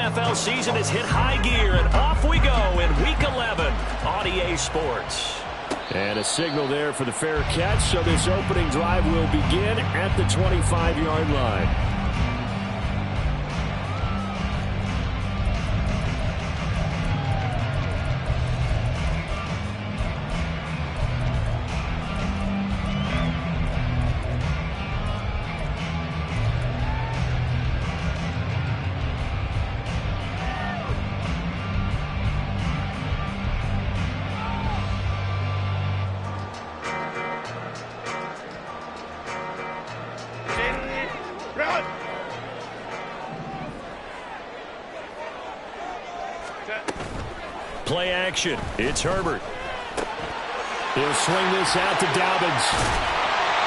NFL season has hit high gear, and off we go in Week 11 on EA Sports. And a signal there for the fair catch, so this opening drive will begin at the 25-yard line. Play action. It's Herbert. He'll swing this out to Dobbins.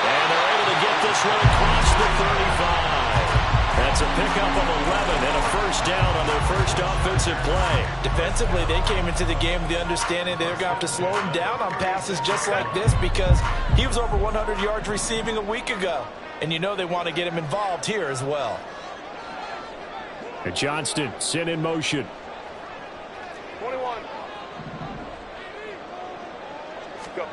And they're able to get this one across the 35. That's a pickup of 11 and a first down on their first offensive play. Defensively, they came into the game with the understanding they're going to have to slow him down on passes just like this because he was over 100 yards receiving a week ago. And you know they want to get him involved here as well. And Johnston sent in motion. 21. Go.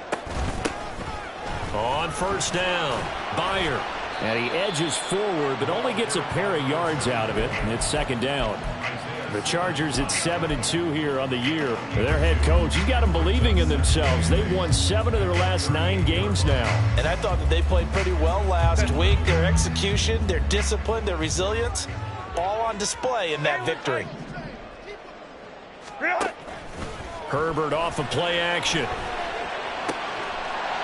On first down, Byer. And he edges forward, but only gets a pair of yards out of it, and it's second down. The Chargers at 7-2 here on the year. Their head coach, he's got them believing in themselves. They've won 7 of their last 9 games now. And I thought that they played pretty well last week. Their execution, their discipline, their resilience, all on display in that victory. Herbert off of play action.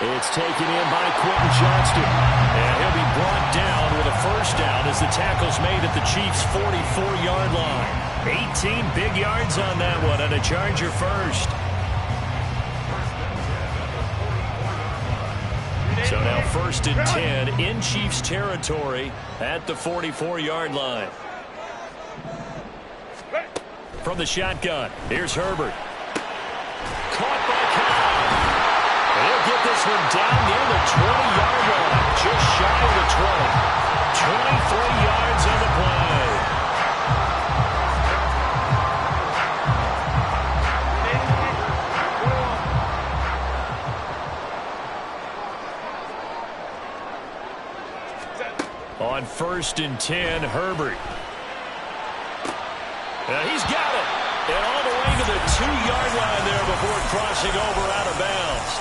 It's taken in by Quentin Johnston. And he'll be brought down with a first down as the tackle's made at the Chiefs' 44-yard line. 18 big yards on that one, and a Charger first. So now first and 10 in Chiefs territory at the 44-yard line. From the shotgun, here's Herbert. Caught by Cobb. He'll get this one down near the 20-yard line, just shy of the 20. 23 yards on the play. On first and 10, Herbert. He's got it. And all the way to the 2-yard line there before crossing over out of bounds.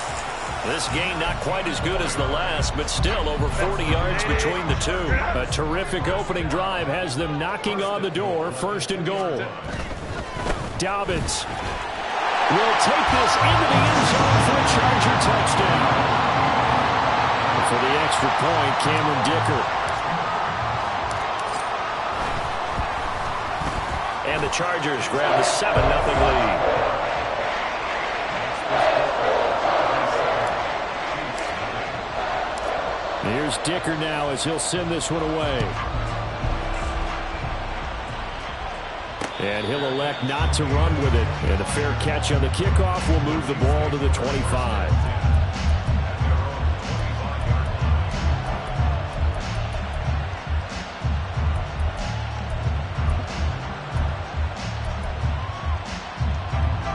This game not quite as good as the last, but still over 40 yards between the two. A terrific opening drive has them knocking on the door, first and goal. Dobbins will take this into the end zone for a Charger touchdown. And for the extra point, Cameron Dicker. And the Chargers grab the 7-0 lead. Here's Dicker now as he'll send this one away. And he'll elect not to run with it. And a fair catch on the kickoff will move the ball to the 25.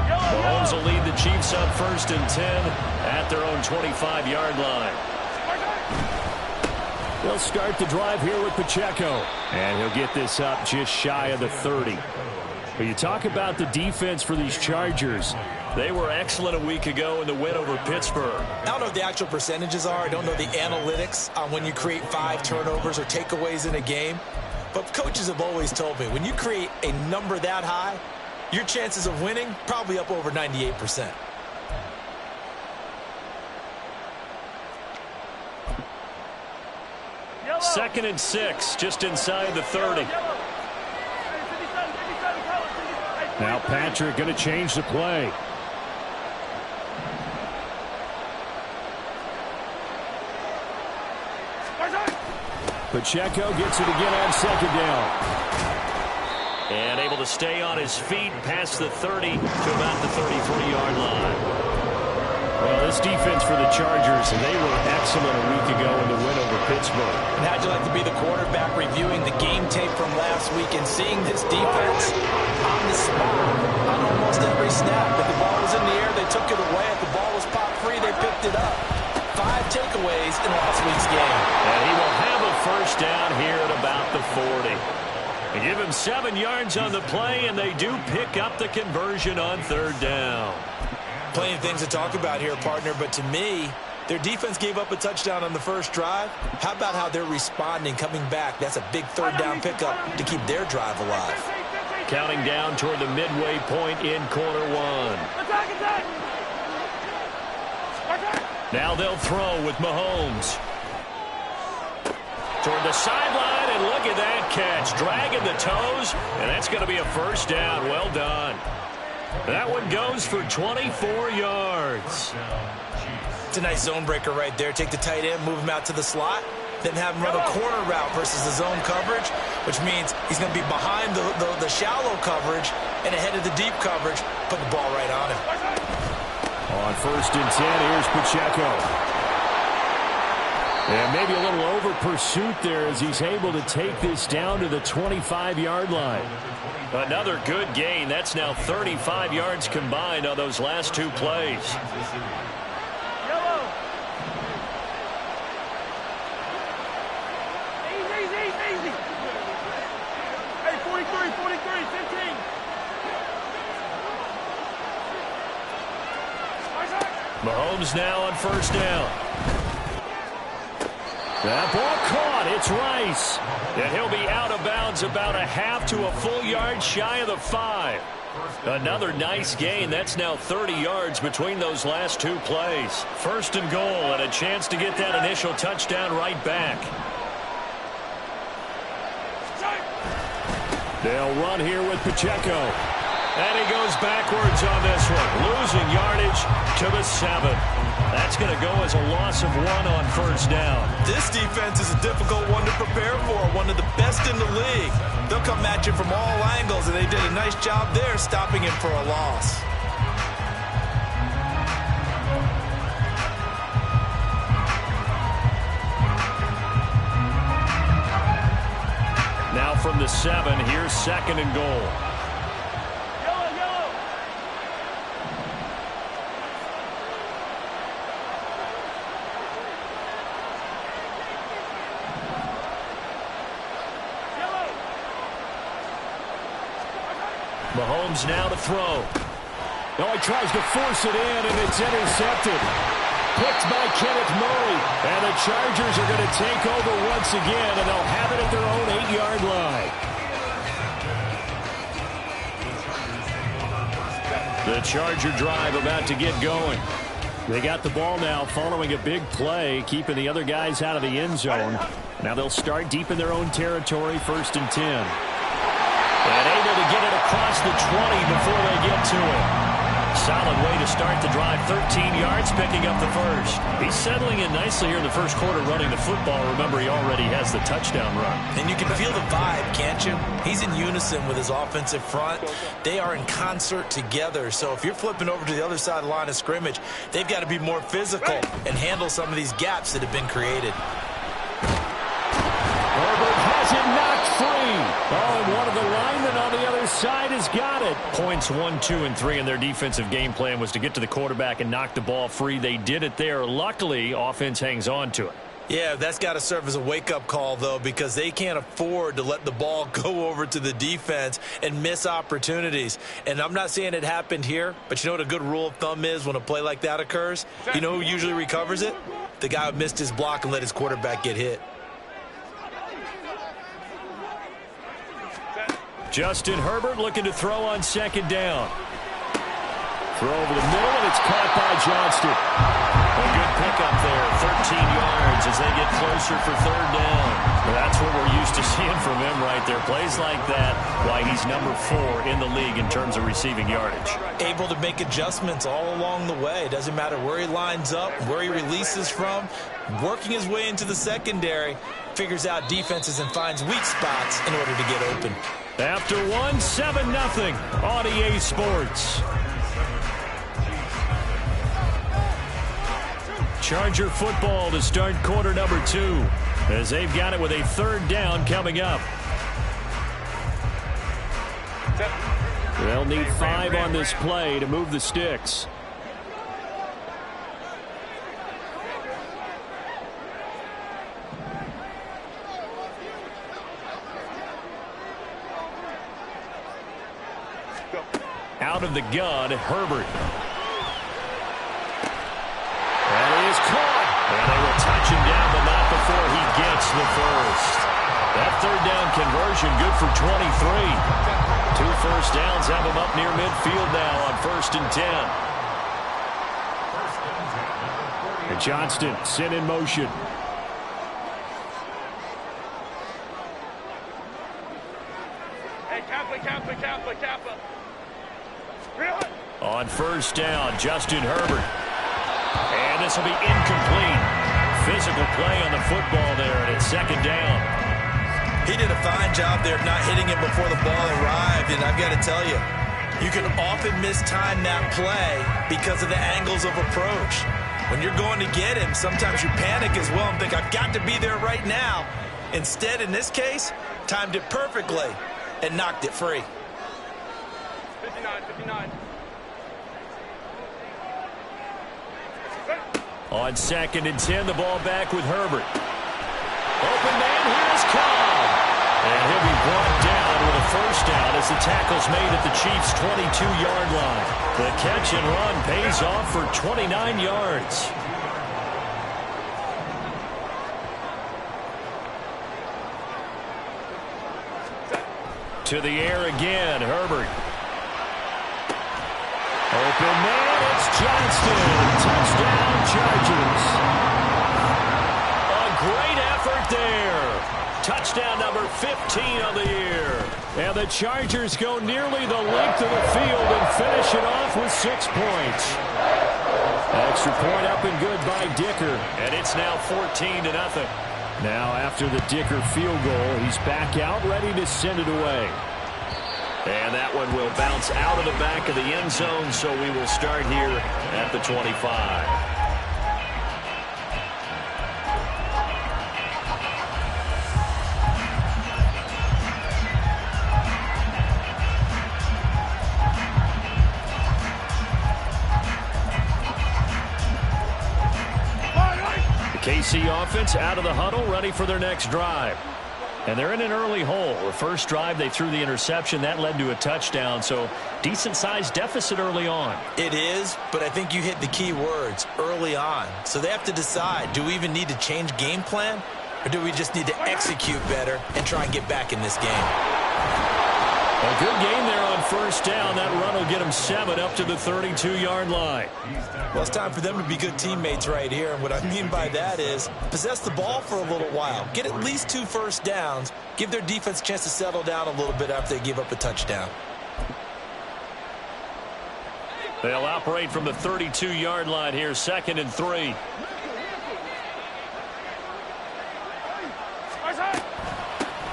Mahomes will lead the Chiefs up first and 10 at their own 25-yard line. They'll start the drive here with Pacheco. And he'll get this up just shy of the 30. But you talk about the defense for these Chargers. They were excellent a week ago in the win over Pittsburgh. I don't know what the actual percentages are. I don't know the analytics on when you create 5 turnovers or takeaways in a game. But coaches have always told me, when you create a number that high, your chances of winning probably up over 98%. Second and 6, just inside the 30. Now Patrick going to change the play. Pacheco gets it again on second down. And able to stay on his feet past the 30 to about the 33-yard line. Well, this defense for the Chargers, they were excellent excellent a week ago in the win over Pittsburgh. And how'd you like to be the quarterback reviewing the game tape from last week and seeing this defense on the spot on almost every snap? If the ball was in the air, they took it away. If the ball was popped free, they picked it up. 5 takeaways in last week's game. And he will have a first down here at about the 40. They give him 7 yards on the play, and they do pick up the conversion on 3rd down. Plenty of things to talk about here, partner, but to me, their defense gave up a touchdown on the first drive. How about how they're responding, coming back? That's a big 3rd down pickup to keep their drive alive. Counting down toward the midway point in quarter 1. Now they'll throw with Mahomes. Toward the sideline, and look at that catch. Dragging the toes, and that's going to be a first down. Well done. That one goes for 24 yards. It's a nice zone breaker right there. Take the tight end, move him out to the slot, then have him run a corner route versus the zone coverage, which means he's going to be behind the shallow coverage and ahead of the deep coverage. Put the ball right on him. On 1st and 10, here's Pacheco. And maybe a little over pursuit there as he's able to take this down to the 25-yard line. Another good gain. That's now 35 yards combined on those last 2 plays. Easy. Hey, 43, 15. Mahomes now on 1st down. That ball caught. It's Rice. And he'll be out of bounds about a half to a full yard shy of the 5. Another nice gain. That's now 30 yards between those last 2 plays. 1st and goal, and a chance to get that initial touchdown right back. They'll run here with Pacheco. And he goes backwards on this one, losing yardage to the 7. That's going to go as a loss of 1 on 1st down. This defense is a difficult one to prepare for, one of the best in the league. They'll come at you from all angles, and they did a nice job there stopping him for a loss. Now from the 7, here's 2nd and goal. Mahomes now to throw. Oh, he tries to force it in, and it's intercepted. Picked by Kenneth Murray. And the Chargers are going to take over once again, and they'll have it at their own 8-yard line. The Charger drive about to get going. They got the ball now following a big play, keeping the other guys out of the end zone. Now they'll start deep in their own territory, 1st and 10. And able to get it across the 20 before they get to it. Solid way to start the drive. 13 yards, picking up the 1st. He's settling in nicely here in the 1st quarter running the football. Remember, he already has the touchdown run. And you can feel the vibe, can't you? He's in unison with his offensive front. They are in concert together. So if you're flipping over to the other side of the line of scrimmage, they've got to be more physical and handle some of these gaps that have been created. Herbert has it knocked free. Oh, and one of the linemen on the other side has got it. Points 1, 2, and 3 in their defensive game plan was to get to the quarterback and knock the ball free. They did it there. Luckily, offense hangs on to it. Yeah, that's got to serve as a wake-up call, though, because they can't afford to let the ball go over to the defense and miss opportunities. And I'm not saying it happened here, but you know what a good rule of thumb is when a play like that occurs? You know who usually recovers it? The guy who missed his block and let his quarterback get hit. Justin Herbert looking to throw on 2nd down. Throw over the middle, and it's caught by Johnston. A good pickup there, 13 yards as they get closer for 3rd down. That's what we're used to seeing from him right there. Plays like that, why he's number 4 in the league in terms of receiving yardage. Able to make adjustments all along the way. It doesn't matter where he lines up, where he releases from. Working his way into the secondary, figures out defenses and finds weak spots in order to get open. After 1, 7-0 on EA Sports. Charger football to start quarter number 2 as they've got it with a third down coming up. They'll need 5 on this play to move the sticks. Out of the gun, Herbert. And he is caught. And they will touch him down, but not before he gets the first. That third down conversion good for 23. 2 first downs have him up near midfield now on 1st and 10. And Johnston sent in motion. Hey, Kappa. On 1st down, Justin Herbert. And this will be incomplete. Physical play on the football there, and it's 2nd down. He did a fine job there of not hitting him before the ball arrived, and I've got to tell you, you can often mistime that play because of the angles of approach. When you're going to get him, sometimes you panic as well and think, I've got to be there right now. Instead, in this case, timed it perfectly and knocked it free. 59. On 2nd and 10, the ball back with Herbert. Open man, here's Cobb. And he'll be brought down with a first down as the tackle's made at the Chiefs' 22-yard line. The catch and run pays off for 29 yards. To the air again, Herbert. Open man, it's Johnston. Touchdown, Chargers. A great effort there. Touchdown number 15 on the year. And the Chargers go nearly the length of the field and finish it off with 6 points. Extra point up and good by Dicker. And it's now 14-0. Now after the Dicker field goal, he's back out ready to send it away. And that one will bounce out of the back of the end zone, so we will start here at the 25. The KC offense out of the huddle, ready for their next drive. And they're in an early hole. The first drive, they threw the interception. That led to a touchdown, so decent-sized deficit early on. It is, but I think you hit the key words, early on. So they have to decide, do we even need to change game plan, or do we just need to execute better and try and get back in this game? A good game there on 1st down. That run will get them 7 up to the 32-yard line. Well, it's time for them to be good teammates right here. And what I mean by that is possess the ball for a little while. Get at least 2 first downs. Give their defense a chance to settle down a little bit after they give up a touchdown. They'll operate from the 32-yard line here, 2nd and 3.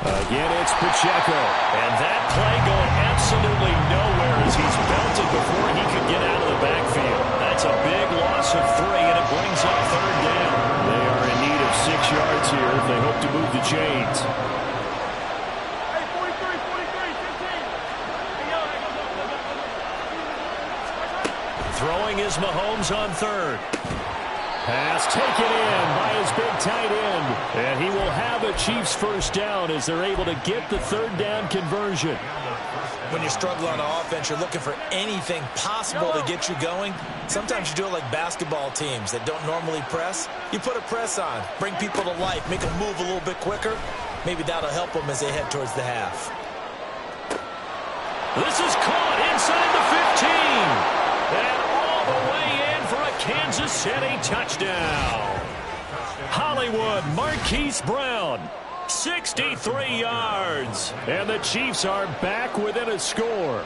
Again, it's Pacheco. And that play going absolutely nowhere as he's belted before he could get out of the backfield. That's a big loss of 3, and it brings up 3rd down. They are in need of 6 yards here if they hope to move the chains. Hey, 43, 15. Throwing is Mahomes on 3rd. Pass taken in by his big tight end. And he will have a Chiefs first down as they're able to get the 3rd down conversion. When you're struggling on offense, you're looking for anything possible to get you going. Sometimes you do it like basketball teams that don't normally press. You put a press on, bring people to life, make them move a little bit quicker. Maybe that'll help them as they head towards the half. This is caught inside the 15. And all the way in for a Kansas City touchdown. Hollywood Marquise Brown, 63 yards. And the Chiefs are back within a score.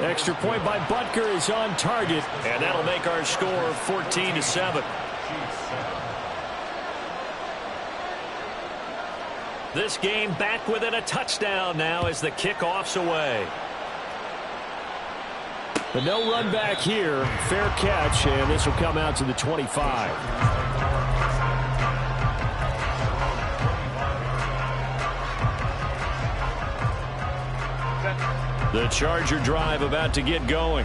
Extra point by Butker is on target. And that'll make our score 14-7. This game back within a touchdown now as the kickoff's away. But no run back here. Fair catch, and this will come out to the 25. The Charger drive about to get going.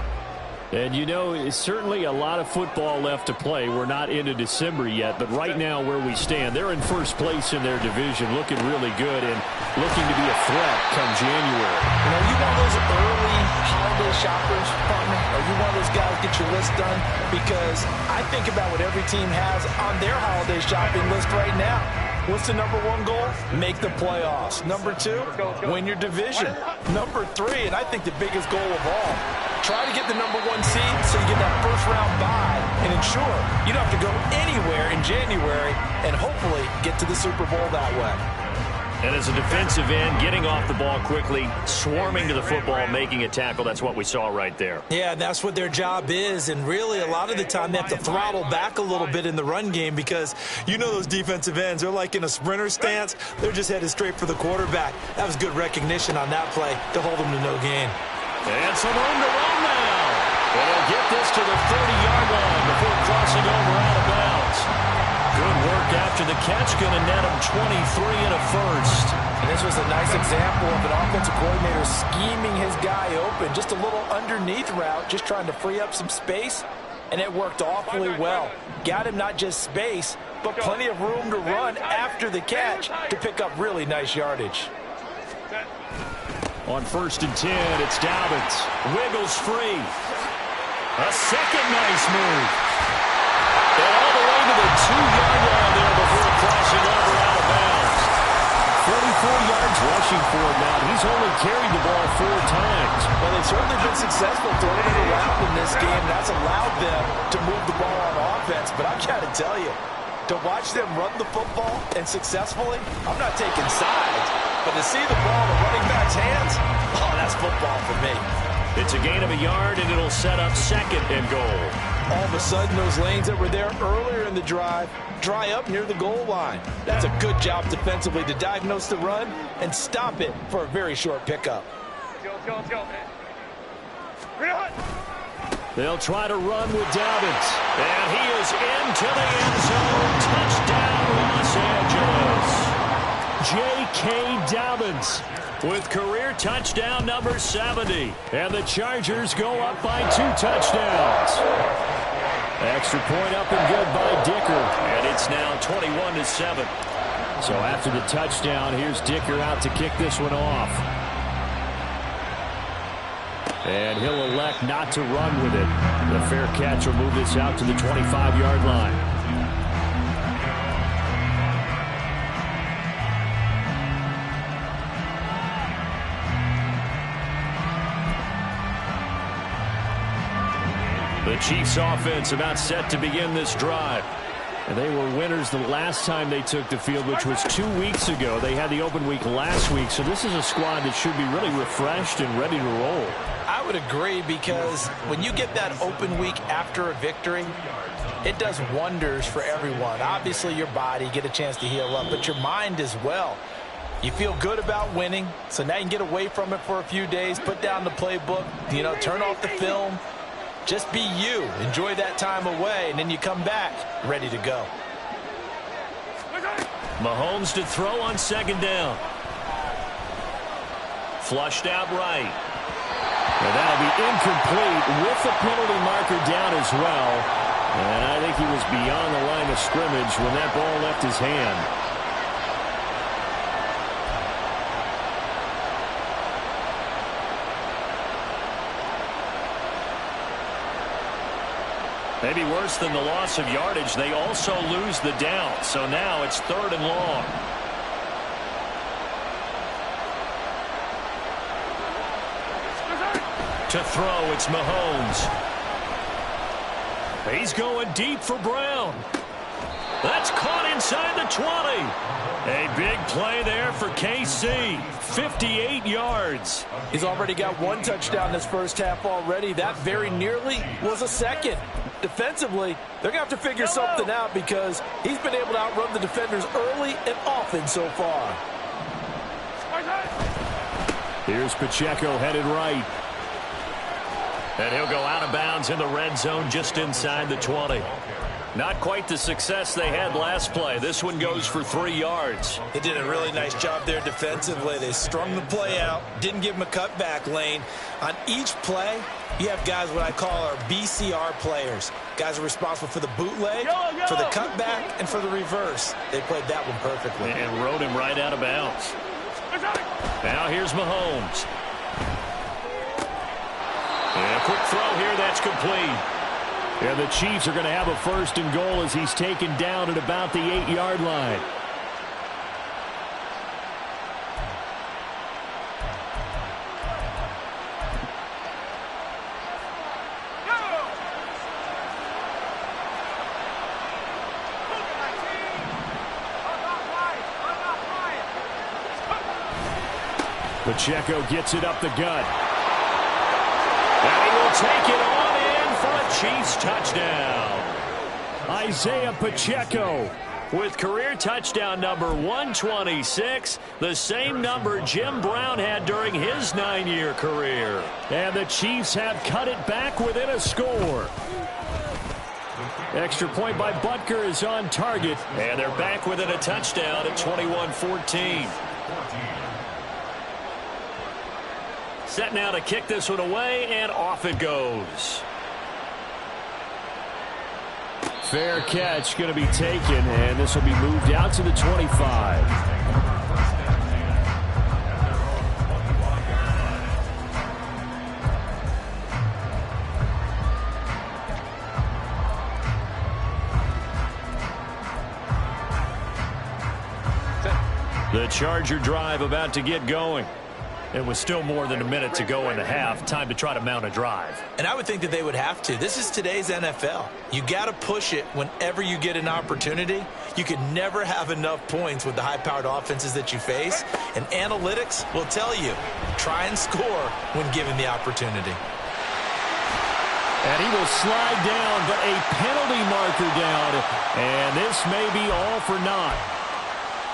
And you know, it's certainly a lot of football left to play. We're not into December yet, but right now where we stand, they're in first place in their division, looking really good and looking to be a threat come January. You know, you one of those early holiday shoppers, partner? Are you one of those guys get your list done? Because I think about what every team has on their holiday shopping list right now. What's the number one goal? Make the playoffs. Number two, win your division. Number three, and I think the biggest goal of all, try to get the number one seed so you get that first round bye and ensure you don't have to go anywhere in January and hopefully get to the Super Bowl that way. And as a defensive end, getting off the ball quickly, swarming to the football, making a tackle, that's what we saw right there. Yeah, that's what their job is, and really a lot of the time they have to throttle back a little bit in the run game because you know those defensive ends, they're like in a sprinter stance. They're just headed straight for the quarterback. That was good recognition on that play to hold them to no gain. And some room to run now. And they'll get this to the 30-yard line before crossing over out of bounds. Good work after the catch, going to net him 23 and a first. And this was a nice example of an offensive coordinator scheming his guy open. Just a little underneath route, just trying to free up some space, and it worked awfully well. Got him not just space, but plenty of room to run after the catch to pick up really nice yardage. On 1st and 10, it's Dobbins. Wiggles free. A second nice move. And all the way to the 2-yard line there before crossing over out of bounds. 44 yards rushing for him now. He's only carried the ball 4 times. Well, they've certainly been successful throwing it around in this game. That's allowed them to move the ball on offense. But I've got to tell you, to watch them run the football and successfully, I'm not taking sides. But to see the ball in the running back's hands, oh, that's football for me. It's a gain of a yard, and it'll set up 2nd and goal. All of a sudden, those lanes that were there earlier in the drive dry up near the goal line. That's a good job defensively to diagnose the run and stop it for a very short pickup. Let's go. They'll try to run with Dobbins. And he is into the end zone. Touchdown, Los Angeles. J.K. Dobbins with career touchdown number 70. And the Chargers go up by 2 touchdowns. Extra point up and good by Dicker. And it's now 21-7. So after the touchdown, here's Dicker out to kick this one off. And he'll elect not to run with it. The fair catch will move this out to the 25-yard line. The Chiefs offense about set to begin this drive. And they were winners the last time they took the field, which was 2 weeks ago. They had the open week last week, so this is a squad that should be really refreshed and ready to roll. I would agree, because when you get that open week after a victory, it does wonders for everyone. Obviously, your body, get a chance to heal up, but your mind as well. You feel good about winning, so now you can get away from it for a few days, put down the playbook, turn off the film. Just be you. Enjoy that time away, and then you come back ready to go. Mahomes to throw on 2nd down. Flushed out right. And that'll be incomplete with the penalty marker down as well. And I think he was beyond the line of scrimmage when that ball left his hand. Maybe worse than the loss of yardage, they also lose the down. So now it's 3rd and long. To throw, it's Mahomes. He's going deep for Brown. That's caught inside the 20. A big play there for KC. 58 yards. He's already got 1 touchdown this first half already. That very nearly was a second. Defensively, they're going to have to figure something out, because he's been able to outrun the defenders early and often so far. Here's Pacheco headed right. And he'll go out of bounds in the red zone just inside the 20. Not quite the success they had last play. This one goes for 3 yards. They did a really nice job there defensively. They strung the play out, didn't give him a cutback lane. On each play, you have guys what I call our BCR players. Guys are responsible for the bootleg, for the cutback, and for the reverse. They played that one perfectly. And rode him right out of bounds. Now here's Mahomes. And a quick throw here, that's complete. And the Chiefs are going to have a 1st and goal as he's taken down at about the 8-yard line. Pacheco gets it up the gut. And he will take it on in for a Chiefs touchdown. Isaiah Pacheco with career touchdown number 126, the same number Jim Brown had during his 9-year career. And the Chiefs have cut it back within a score. Extra point by Butker is on target, and they're back within a touchdown at 21-14. Set now to kick this one away, and off it goes. Fair catch going to be taken, and this will be moved out to the 25. The Charger drive about to get going. It was still more than a minute to go in the half. Time to try to mount a drive. And I would think that they would have to. This is today's NFL. You got to push it whenever you get an opportunity. You can never have enough points with the high-powered offenses that you face. And analytics will tell you, try and score when given the opportunity. And he will slide down, but a penalty marker down. And this may be all for naught.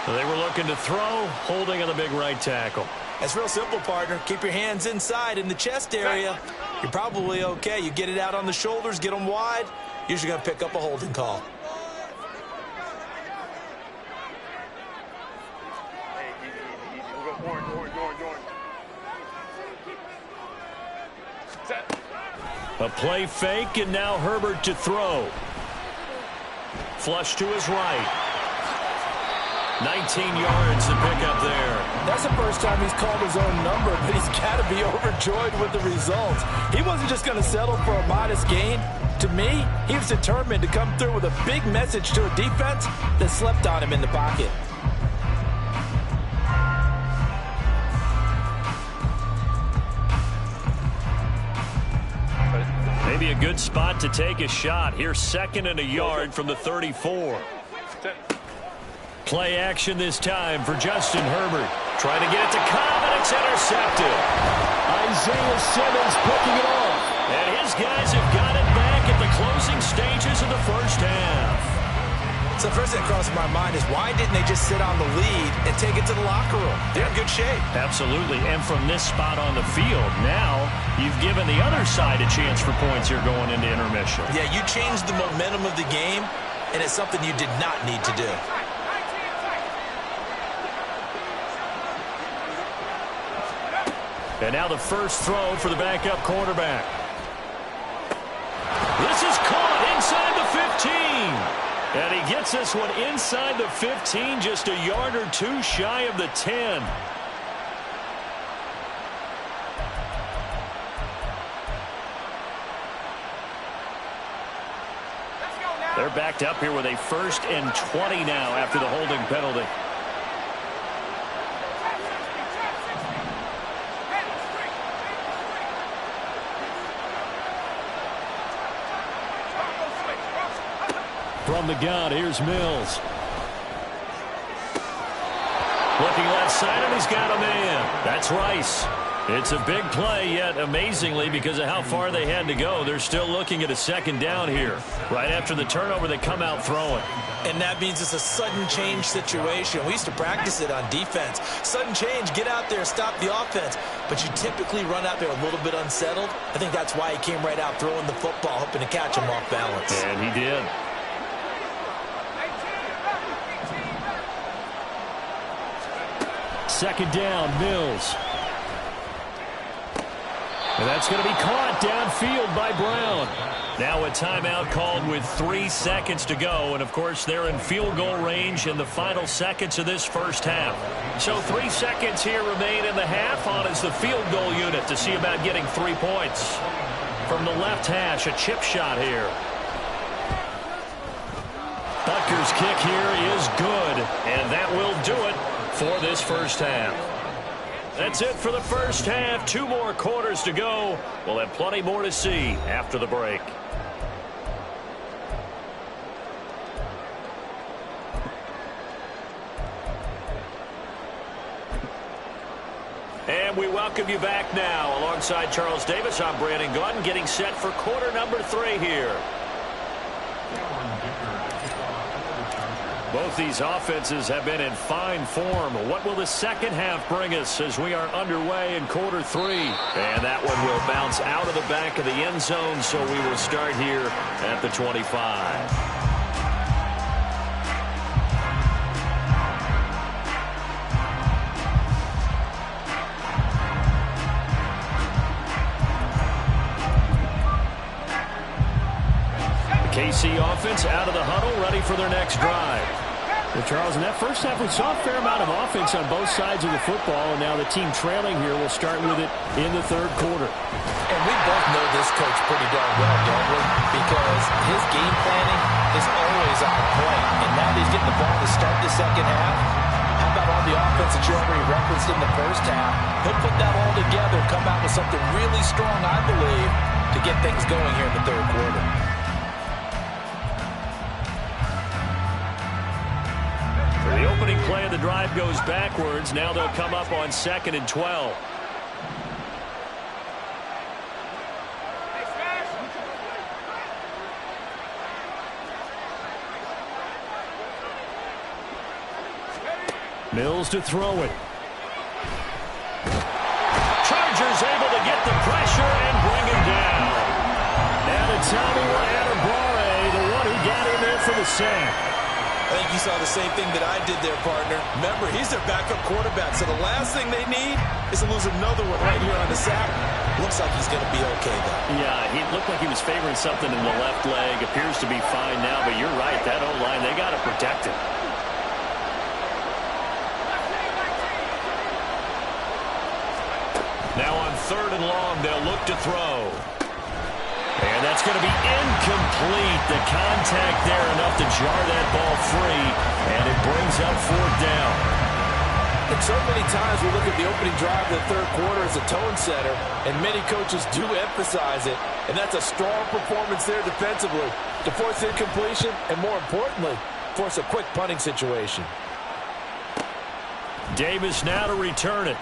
They were looking to throw, holding on the big right tackle. That's real simple, partner. Keep your hands inside in the chest area. You're probably okay. You get it out on the shoulders, get them wide. Usually going to pick up a holding call. Hey, easy. We'll go orange. Set. A play fake, and now Herbert to throw. Flush to his right. 19 yards to pick up there. That's the first time he's called his own number, but he's got to be overjoyed with the results. He wasn't just going to settle for a modest gain. To me, he was determined to come through with a big message to a defense that slept on him in the pocket. Maybe a good spot to take a shot. Here's 2nd and a yard from the 34. Play action this time for Justin Herbert. Trying to get it to Cobb, and it's intercepted. Isaiah Simmons picking it off. And his guys have got it back at the closing stages of the first half. So the first thing that crosses my mind is why didn't they just sit on the lead and take it to the locker room? They're in good shape. Absolutely, and from this spot on the field, now you've given the other side a chance for points here going into intermission. Yeah, you changed the momentum of the game, and it's something you did not need to do. And now the first throw for the backup quarterback. This is caught inside the 15. And he gets this one inside the 15, just a yard or two shy of the 10. They're backed up here with a 1st and 20 now after the holding penalty. From the gun, here's Mills. Looking left side, and he's got a man. That's Rice. It's a big play, yet amazingly, because of how far they had to go, they're still looking at a second down here. Right after the turnover, they come out throwing. And that means it's a sudden change situation. We used to practice it on defense. Sudden change, get out there, stop the offense. But you typically run out there a little bit unsettled. I think that's why he came right out throwing the football, hoping to catch him off balance. And he did. Second down, Mills. And that's going to be caught downfield by Brown. Now a timeout called with 3 seconds to go. And, of course, they're in field goal range in the final seconds of this first half. So 3 seconds here remain in the half. On is the field goal unit to see about getting 3 points. From the left hash, a chip shot here. Butker's kick here is good. And that will do it for this first half. That's it for the first half. 2 more quarters to go. We'll have plenty more to see after the break. And we welcome you back now. Alongside Charles Davis, I'm Brandon Gunn, getting set for quarter number 3 here. Both these offenses have been in fine form. What will the second half bring us as we are underway in quarter 3? And that one will bounce out of the back of the end zone, so we will start here at the 25. KC offense out of the huddle, ready for their next drive. Well, Charles, in that first half, we saw a fair amount of offense on both sides of the football, and now the team trailing here will start with it in the third quarter. And we both know this coach pretty darn well, don't we? Because his game planning is always on point, and now he's getting the ball to start the second half. How about all the offense that you already referenced in the first half? He'll put that all together, come out with something really strong, I believe, to get things going here in the third quarter. The opening play of the drive goes backwards. Now they'll come up on 2nd and 12. Mills to throw it. Chargers able to get the pressure and bring him down. And it's Tommy Adebawore, the one who got in there for the sack. I think you saw the same thing that I did there, partner. Remember, he's their backup quarterback, so the last thing they need is to lose another one right here on the sack. Looks like he's going to be okay, though. Yeah, he looked like he was favoring something in the left leg. Appears to be fine now, but you're right. That O-line, they got to protect him. Now on 3rd and long, they'll look to throw. And that's going to be incomplete. The contact there enough to jar that ball free, and it brings up 4th down. And so many times we look at the opening drive of the third quarter as a tone setter, and many coaches do emphasize it, and that's a strong performance there defensively to force incompletion and, more importantly, force a quick punting situation. Davis now to return it.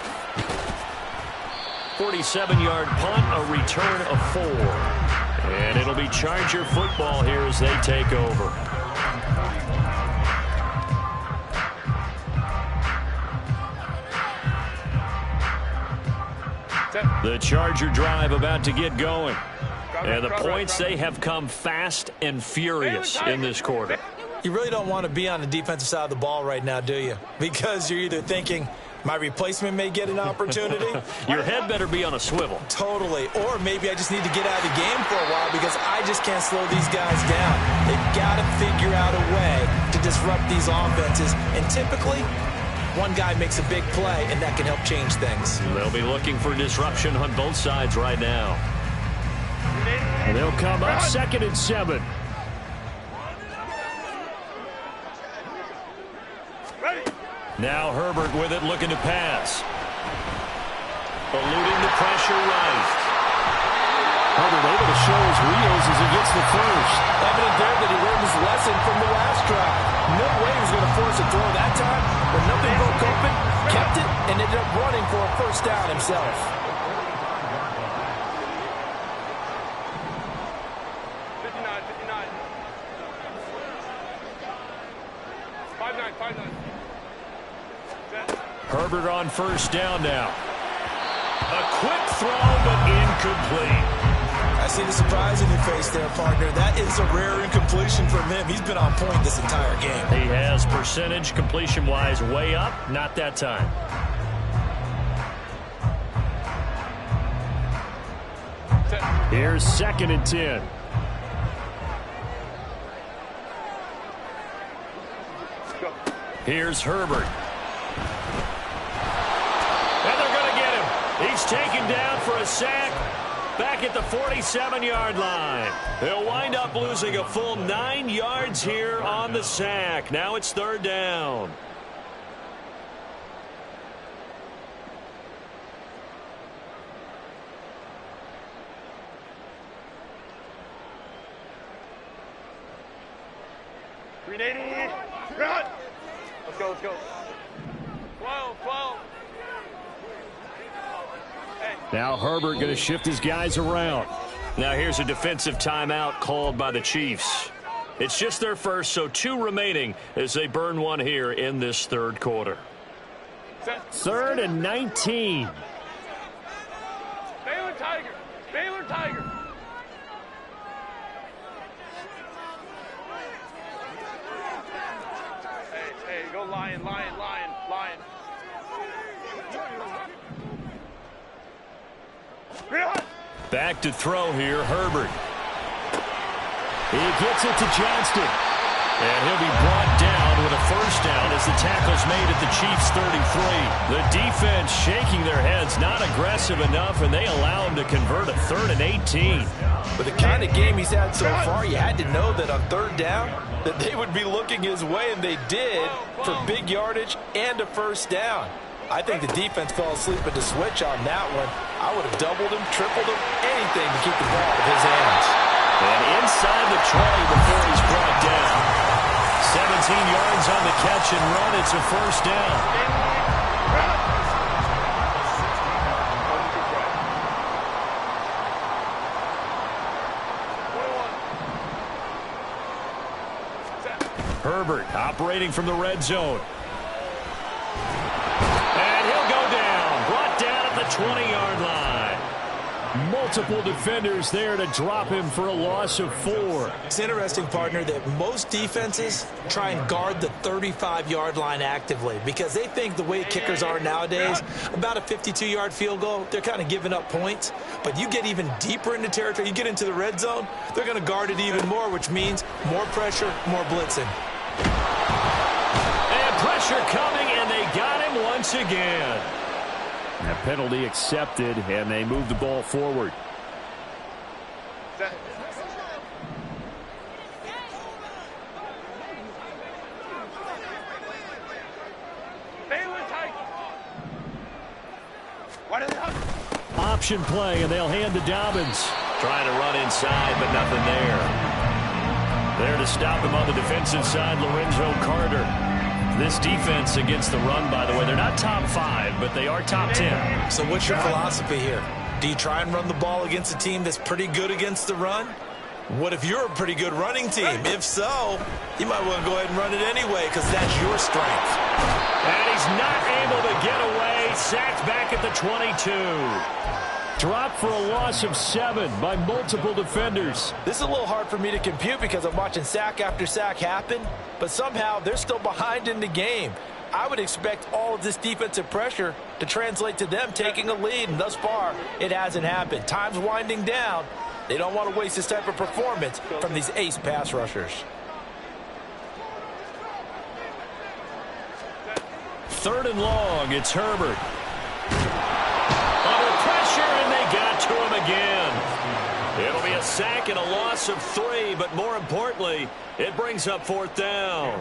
47-yard punt, a return of 4. And it'll be Charger football here as they take over. The Charger drive about to get going. And the points, they have come fast and furious in this quarter. You really don't want to be on the defensive side of the ball right now, do you? Because you're either thinking, my replacement may get an opportunity. Your head better be on a swivel. Totally. Or maybe I just need to get out of the game for a while because I just can't slow these guys down. They've got to figure out a way to disrupt these offenses. And typically, one guy makes a big play, and that can help change things. They'll be looking for disruption on both sides right now. And they'll come up 2nd and 7. Now Herbert with it, looking to pass. Eluding the pressure right. Herbert able to show his wheels as he gets the first. Evident there that he learned his lesson from the last drive. No way he was going to force a throw that time. When nothing broke open, kept it, and ended up running for a first down himself. 5-9. Set. Herbert on first down now. A quick throw, but incomplete. I see the surprise in your face there, partner. That is a rare incompletion from him. He's been on point this entire game. He has percentage completion-wise way up. Not that time. Set. Here's 2nd and 10. Go. Here's Herbert. And they're going to get him. He's taken down for a sack back at the 47-yard line. He'll wind up losing a full 9 yards here on the sack. Now it's 3rd down. Run. Let's go. 12. Hey. Now Herbert going to shift his guys around. Now here's a defensive timeout called by the Chiefs. It's just their first, so 2 remaining as they burn one here in this 3rd quarter. Set. 3rd and 19. Baylor Tiger. Hey, go Lion. Back to throw here, Herbert. He gets it to Johnston. And he'll be brought down with a first down as the tackle's made at the Chiefs' 33. The defense shaking their heads, not aggressive enough, and they allow him to convert a 3rd and 18. With the kind of game he's had so far, you had to know that on 3rd down, that they would be looking his way, and they did, for big yardage and a first down. I think the defense fell asleep at the switch on that one. I would have doubled him, tripled him, anything to keep the ball out of his hands. And inside the 20 before he's brought down. 17 yards on the catch and run. It's a first down. Herbert operating from the red zone. And he'll go down. Brought down at the 20-yard line. Multiple defenders there to drop him for a loss of 4. It's interesting, partner, that most defenses try and guard the 35-yard line actively because they think the way kickers are nowadays, about a 52-yard field goal, they're kind of giving up points. But you get even deeper into territory, you get into the red zone, they're going to guard it even more, which means more pressure, more blitzing. And pressure coming, and they got him once again. A penalty accepted, and they move the ball forward. Set. Baylor Tiger. Why do they hunt? Option play, and they'll hand to Dobbins. Trying to run inside, but nothing there. There to stop him on the defensive side, Lorenzo Carter. This defense against the run, by the way, they're not top 5, but they are top 10. So what's your philosophy here? Do you try and run the ball against a team that's pretty good against the run? What if you're a pretty good running team? If so, you might want to go ahead and run it anyway because that's your strength. And he's not able to get away. Sacked back at the 22. Dropped for a loss of 7 by multiple defenders. This is a little hard for me to compute because I'm watching sack after sack happen, but somehow they're still behind in the game. I would expect all of this defensive pressure to translate to them taking a lead, and thus far, it hasn't happened. Time's winding down. They don't want to waste this type of performance from these ace pass rushers. 3rd and long, it's Herbert. Under pressure, and they got to him again. It'll be a sack and a loss of 3, but more importantly, it brings up 4th down.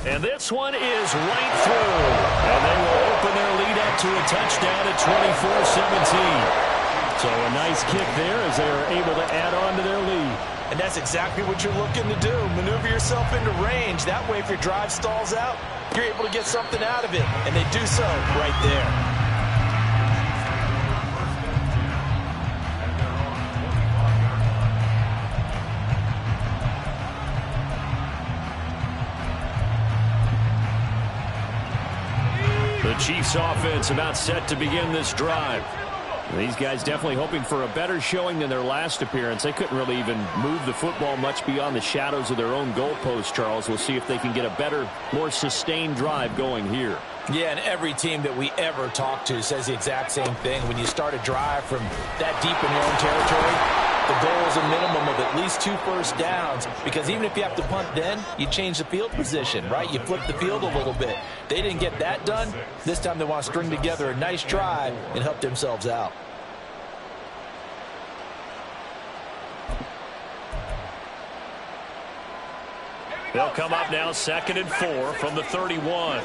And this one is right through. And they will open their lead up to a touchdown at 24-17. So a nice kick there as they are able to add on to their lead. And that's exactly what you're looking to do. Maneuver yourself into range. That way, if your drive stalls out, you're able to get something out of it. And they do so right there. Chiefs offense about set to begin this drive. These guys definitely hoping for a better showing than their last appearance. They couldn't really even move the football much beyond the shadows of their own goalpost, Charles. We'll see if they can get a better, more sustained drive going here. Yeah, and every team that we ever talk to says the exact same thing. When you start a drive from that deep in your own territory, the goal is a minimum of at least 2 first downs, because even if you have to punt then, you change the field position, right? You flip the field a little bit. They didn't get that done. This time they want to string together a nice drive and help themselves out. They'll come up now 2nd and 4 from the 31.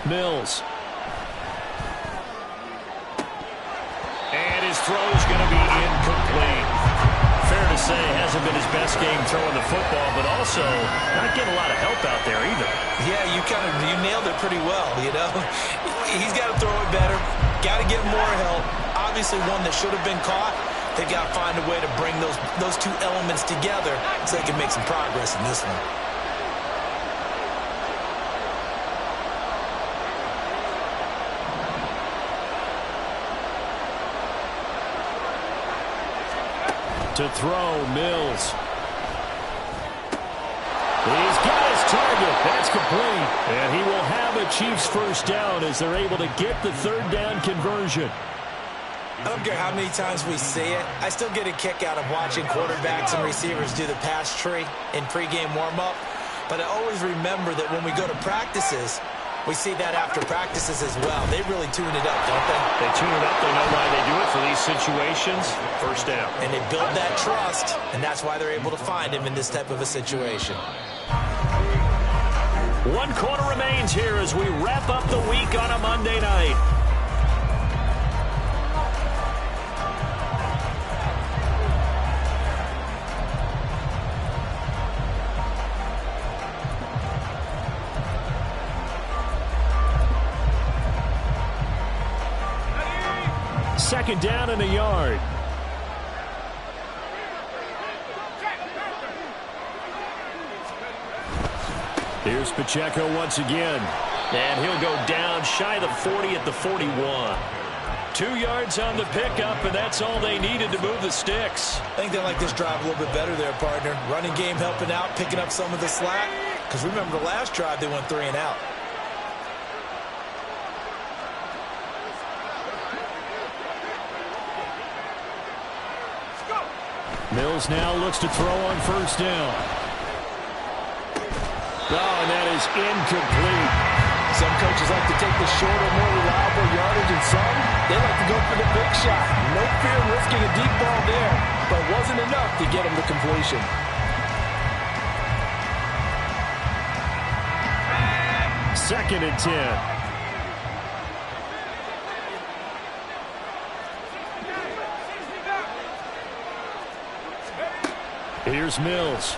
Mills. And his throw is going to be incomplete. Fair to say, hasn't been his best game throwing the football, but also not getting a lot of help out there either. Yeah, you nailed it pretty well, you know. He's got to throw it better. Got to get more help. Obviously one that should have been caught. They've got to find a way to bring those two elements together so they can make some progress in this one. To throw, Mills. He's got his target. That's complete. And he will have a Chiefs first down as they're able to get the 3rd down conversion. I don't care how many times we see it. I still get a kick out of watching quarterbacks and receivers do the pass tree in pregame warm-up. But I always remember that when we go to practices, we see that after practices as well. They really tune it up, don't they? They tune it up. They know why they do it for these situations. First down. And they build that trust, and that's why they're able to find him in this type of a situation. 1 quarter remains here as we wrap up the week on a Monday night. Second down and a yard. Here's Pacheco once again. And he'll go down shy of the 40 at the 41. 2 yards on the pickup, and that's all they needed to move the sticks. I think they like this drive a little bit better there, partner. Running game helping out, picking up some of the slack. Because remember the last drive, they went 3 and out. Mills now looks to throw on first down. Oh, and that is incomplete. Some coaches like to take the shorter, more reliable yardage, and some, they like to go for the big shot. No fear of risking a deep ball there, but it wasn't enough to get him to completion. Second and 10. Here's Mills.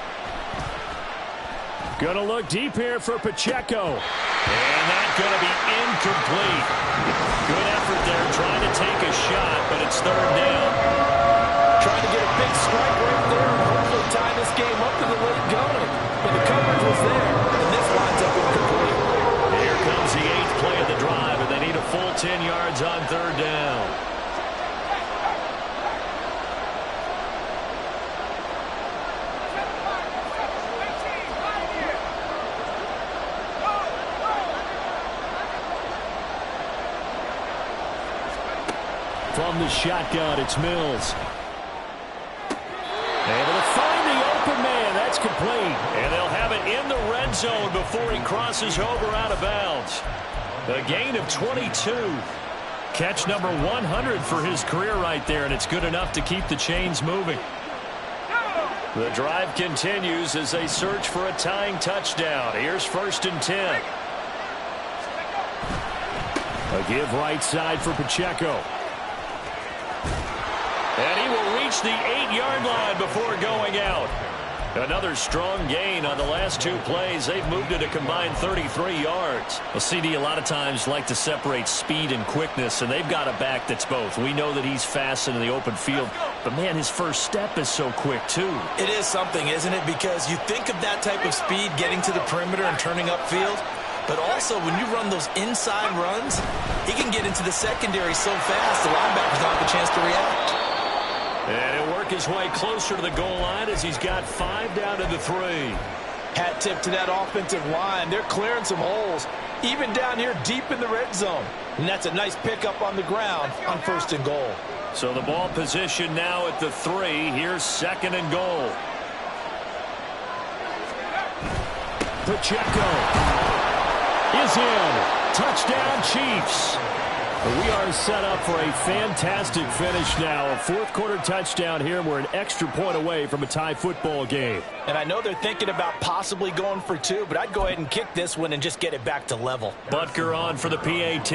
Gonna look deep here for Pacheco. And that's gonna be incomplete. Good effort there trying to take a shot, but it's 3rd down. Trying to get a big strike right there and hopefully tie this game up to the late going. But the coverage was there, and this winds up incomplete. Here comes the 8th play of the drive, and they need a full 10 yards on 3rd down. From the shotgun, it's Mills. Able to find the open man. That's complete. And they'll have it in the red zone before he crosses over out of bounds. A gain of 22. Catch number 100 for his career right there, and it's good enough to keep the chains moving. The drive continues as they search for a tying touchdown. Here's 1st and 10. A give right side for Pacheco. And he will reach the 8-yard line before going out. Another strong gain on the last 2 plays. They've moved it a combined 33 yards. Well, CD a lot of times like to separate speed and quickness, and they've got a back that's both. We know that he's fast in the open field, but, man, his first step is so quick, too. It is something, isn't it? Because you think of that type of speed getting to the perimeter and turning upfield, but also when you run those inside runs, he can get into the secondary so fast the linebackers don't have a chance to react. And he'll work his way closer to the goal line as he's got 5 down to the 3. Hat tip to that offensive line. They're clearing some holes, even down here deep in the red zone. And that's a nice pickup on the ground on 1st and goal. So the ball position now at the 3. Here's 2nd and goal. Pacheco is in. Touchdown, Chiefs. We are set up for a fantastic finish now. A 4th quarter touchdown here. We're an extra point away from a tie football game. And I know they're thinking about possibly going for 2, but I'd go ahead and kick this one and just get it back to level. Butker on for the PAT.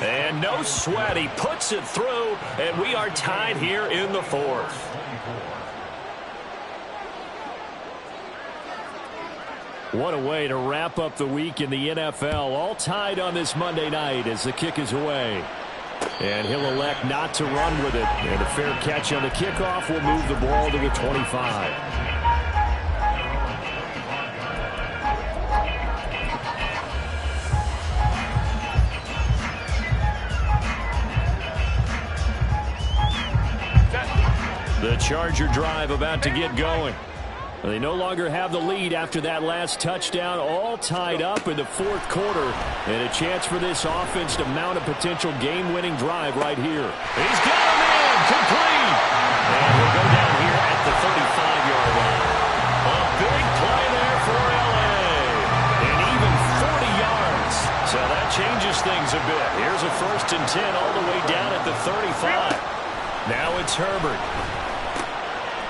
And no sweat. He puts it through, and we are tied here in the 4th. What a way to wrap up the week in the NFL. All tied on this Monday night as the kick is away. And he'll elect not to run with it. And a fair catch on the kickoff will move the ball to the 25. The Charger drive about to get going. They no longer have the lead after that last touchdown, all tied up in the 4th quarter. And a chance for this offense to mount a potential game-winning drive right here. He's got him in, complete. And he'll go down here at the 35-yard line. A big play there for L.A. And even 40 yards. So that changes things a bit. Here's a 1st and 10 all the way down at the 35. Now it's Herbert.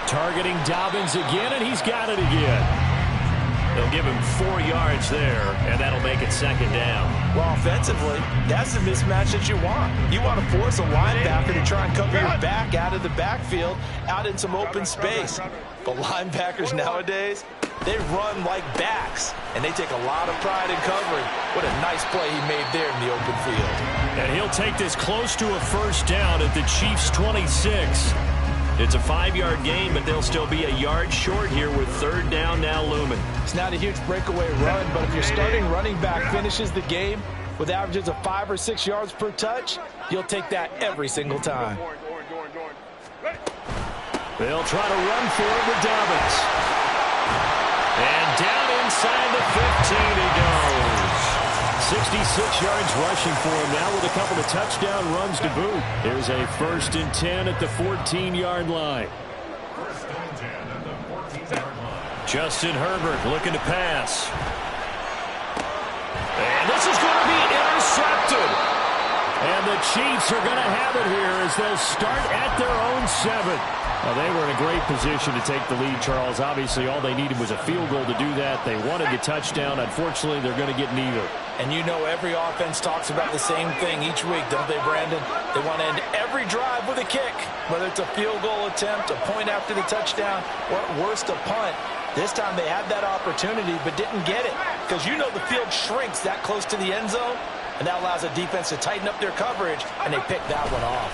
Targeting Dobbins again, and he's got it again. They'll give him 4 yards there, and that'll make it 2nd down. Well, offensively, that's the mismatch that you want. You want to force a linebacker to try and cover your back out of the backfield, out in some open space. But linebackers nowadays, they run like backs, and they take a lot of pride in covering. What a nice play he made there in the open field. And he'll take this close to a 1st down at the Chiefs' 26. It's a 5-yard gain, but they'll still be a yard short here with 3rd down now looming. It's not a huge breakaway run, but if your starting running back finishes the game with averages of 5 or 6 yards per touch, you'll take that every single time. They'll try to run for it with Dobbins. And down inside the 15 he goes. 66 yards rushing for him now with a couple of touchdown runs to boot. Here's a 1st and 10 at the 14-yard line. Justin Herbert looking to pass. And this is going to be intercepted. And the Chiefs are going to have it here as they'll start at their own 7. Well, they were in a great position to take the lead, Charles. Obviously, all they needed was a field goal to do that. They wanted the touchdown. Unfortunately, they're going to get neither. And you know every offense talks about the same thing each week, don't they, Brandon? They want to end every drive with a kick, whether it's a field goal attempt, a point after the touchdown, or at worst, a punt. This time they had that opportunity but didn't get it because you know the field shrinks that close to the end zone, and that allows a defense to tighten up their coverage, and they picked that one off.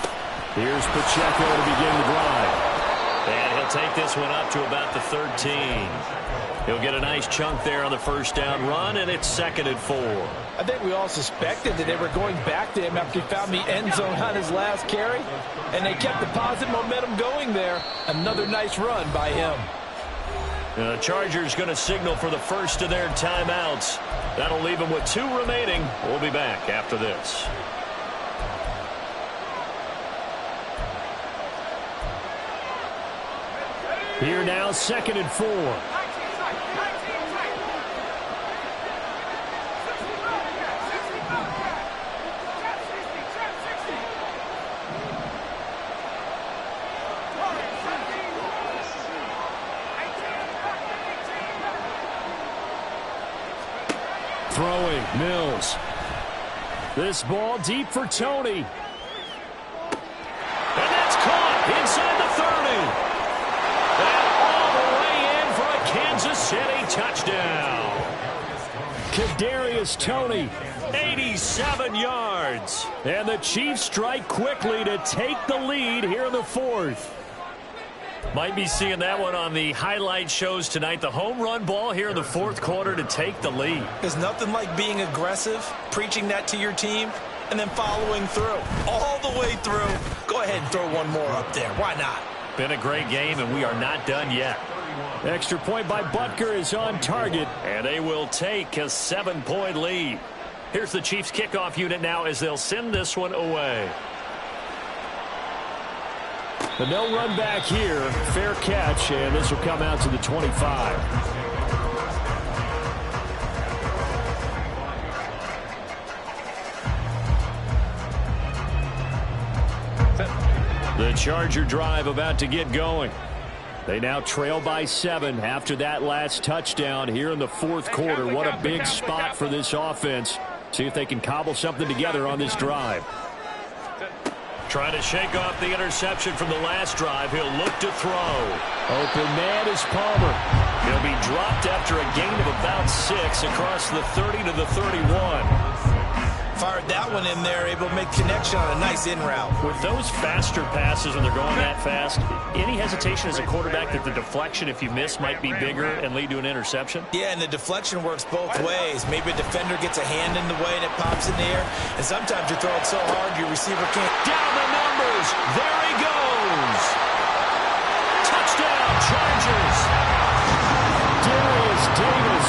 Here's Pacheco to begin the drive. And he'll take this one up to about the 13. He'll get a nice chunk there on the 1st down run, and it's 2nd and 4. I think we all suspected that they were going back to him after he found the end zone on his last carry, and they kept the positive momentum going there. Another nice run by him. The Chargers going to signal for the first of their timeouts. That'll leave them with 2 remaining. We'll be back after this. Here now, 2nd and 4. Throwing, Mills. This ball deep for Tony. Kadarius Toney. 87 yards. And the Chiefs strike quickly to take the lead here in the fourth. Might be seeing that one on the highlight shows tonight. The home run ball here in the fourth quarter to take the lead. There's nothing like being aggressive, preaching that to your team, and then following through. All the way through. Go ahead and throw one more up there. Why not? Been a great game, and we are not done yet. Extra point by Butker is on target. And they will take a 7-point lead. Here's the Chiefs kickoff unit now as they'll send this one away. The no run back here. Fair catch, and this will come out to the 25. The Charger drive about to get going. They now trail by 7 after that last touchdown here in the fourth quarter. What a big spot for this offense. See if they can cobble something together on this drive. Trying to shake off the interception from the last drive. He'll look to throw. Open man is Palmer. He'll be dropped after a gain of about 6 across the 30 to the 31. Fired that one in there, able to make connection on a nice in route. With those faster passes when they're going that fast, any hesitation as a quarterback that the deflection, if you miss, might be bigger and lead to an interception? Yeah, and the deflection works both ways. Maybe a defender gets a hand in the way and it pops in the air. And sometimes you're throwing so hard your receiver can't. Down the numbers. There he goes. Touchdown, Chargers. Darius Davis.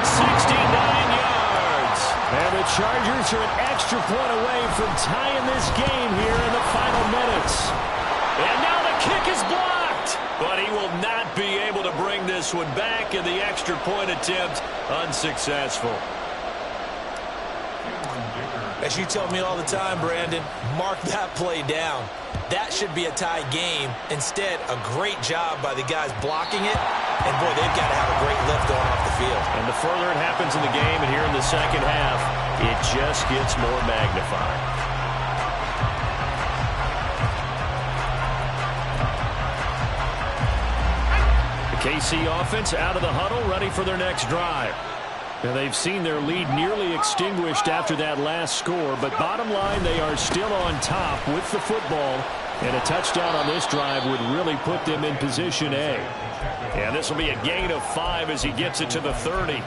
69 yards. And the Chargers are an extra point away from tying this game here in the final minutes. And now the kick is blocked. But he will not be able to bring this one back, and the extra point attempt unsuccessful. As you tell me all the time, Brandon, mark that play down. That should be a tie game. Instead, a great job by the guys blocking it. And, boy, they've got to have a great lift going off the field. And the further it happens in the game and here in the second half, it just gets more magnified. The KC offense out of the huddle, ready for their next drive. And they've seen their lead nearly extinguished after that last score, but bottom line, they are still on top with the football, and a touchdown on this drive would really put them in position A. And this will be a gain of 5 as he gets it to the 30.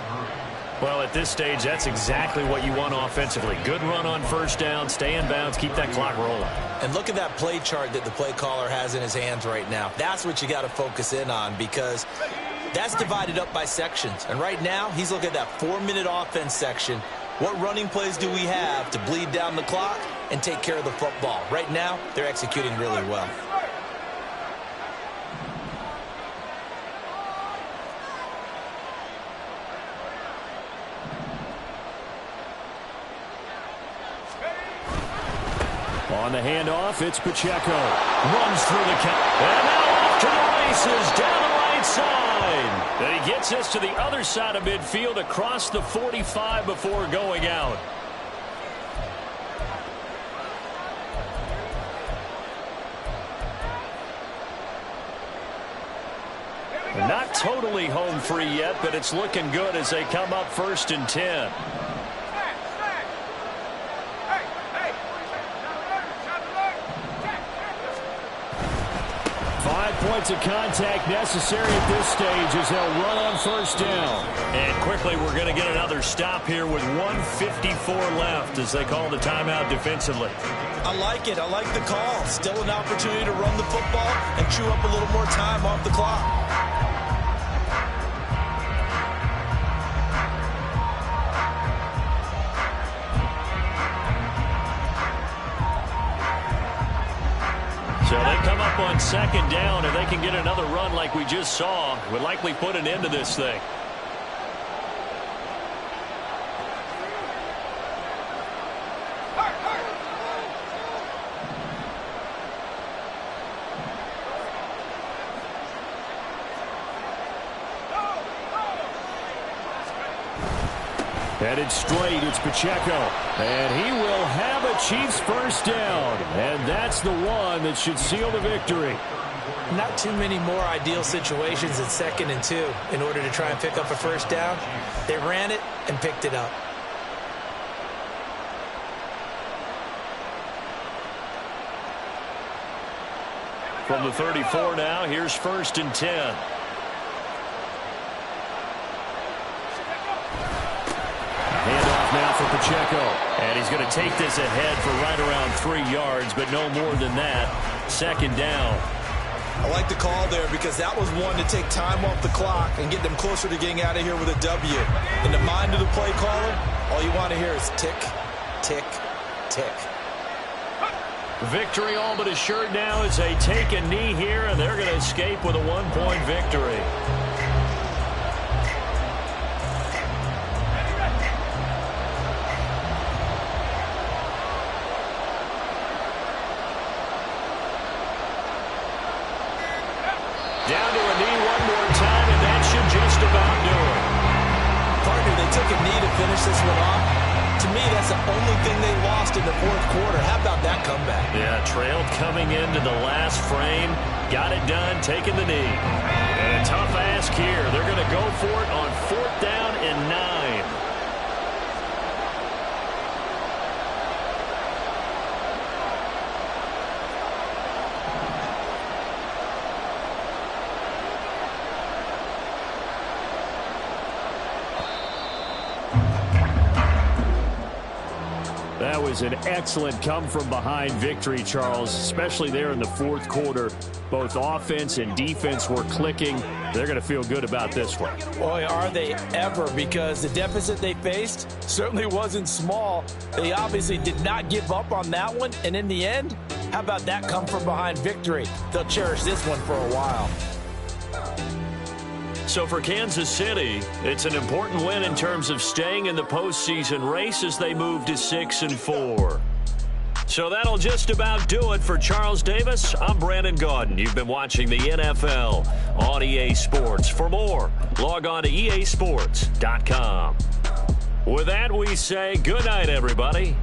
Well, at this stage, that's exactly what you want offensively. Good run on first down, stay in bounds, keep that clock rolling. And look at that play chart that the play caller has in his hands right now. That's what you got to focus in on, because that's divided up by sections. And right now, he's looking at that 4-minute offense section. What running plays do we have to bleed down the clock and take care of the football? Right now, they're executing really well. On the handoff, it's Pacheco. Runs through the count. And now off to the races down the right side. And he gets us to the other side of midfield across the 45 before going out. Not totally home free yet, but it's looking good as they come up 1st and 10. 5 points of contact necessary at this stage as they'll run on first down. And quickly, we're going to get another stop here with 1:54 left as they call the timeout defensively. I like it. I like the call. Still an opportunity to run the football and chew up a little more time off the clock. So they come up on 2nd down, and they can get another run like we just saw. Would likely put an end to this thing. Headed straight, it's Pacheco. And he will have a Chiefs first down. And that's the one that should seal the victory. Not too many more ideal situations in 2nd and 2 in order to try and pick up a first down. They ran it and picked it up. From the 34 now, here's 1st and 10. Handoff now for Pacheco. And he's going to take this ahead for right around 3 yards, but no more than that. 2nd down. I like the call there because that was one to take time off the clock and get them closer to getting out of here with a W. In the mind of the play caller, all you want to hear is tick, tick, tick. Victory all but assured now as they take a knee here, and they're going to escape with a 1-point victory. Down to a knee one more time, and that should just about do it. Partner, they took a knee to finish this one off. To me, that's the only thing they lost in the 4th quarter. How about that comeback? Yeah, trailed coming into the last frame. Got it done, taking the knee. And a tough ask here. They're going to go for it on 4th down and 9. That was an excellent come-from-behind victory, Charles, especially there in the 4th quarter. Both offense and defense were clicking. They're going to feel good about this one. Boy, are they ever, because the deficit they faced certainly wasn't small. They obviously did not give up on that one, and in the end, how about that come-from-behind victory? They'll cherish this one for a while. So for Kansas City, it's an important win in terms of staying in the postseason race as they move to 6-4. So that'll just about do it for Charles Davis. I'm Brandon Gaudin. You've been watching the NFL on EA Sports. For more, log on to easports.com. With that, we say good night, everybody.